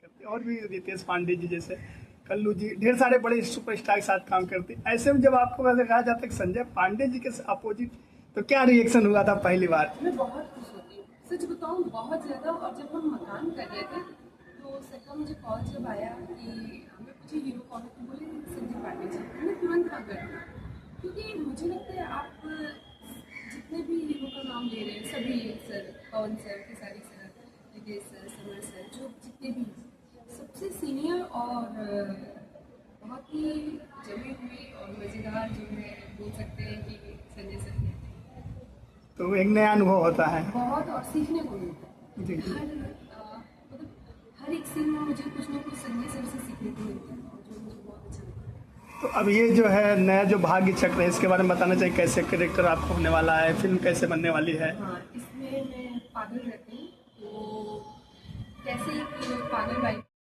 करते, और भी रितेश पांडे जी जैसे, कल्लू जी, ढेर सारे बड़े सुपरस्टार के साथ काम करते। ऐसे में जब आपको वैसे कहा जाता है कि संजय पांडे जी के अपोजिट, तो क्या रिएक्शन हुआ था पहली बार? मैं बहुत खुश होती हूँ, सच बताऊँ बहुत ज़्यादा। और जब हम मकान कर रहे थे तो सर का मुझे कॉल जब आया कि हमें मुझे हीरो कॉल तो बोले संजय पांडे जी, मैंने तुरंत हाँ कर दिया। क्योंकि मुझे लगता है आप जितने भी हीरो का नाम ले रहे हैं सभी, sir Pawan sir, Khesari sir, Ritesh sir, Samar sir, जो जितने भी सबसे सीनियर और बहुत ही जमी हुई और मज़ेदार जो है बोल सकते हैं कि संजय सर हैं। तो एक नया अनुभव होता है। बहुत, और सीखने को मिलता है। जी जी। मतलब हर एक सीन में मुझे कुछ ना कुछ संजय सर से सीखने को मिलता है, और जो मुझे बहुत अच्छा लगता है। तो अब ये जो है नया जो भाग्य चक्र है, इसके बारे में बताना चाहिए, कैसे कैरेक्टर आपको होने वाला है, फिल्म कैसे बनने वाली है? हाँ, इसमें मैं पागल रहती हूँ, तो कैसे एक पागल वाइफ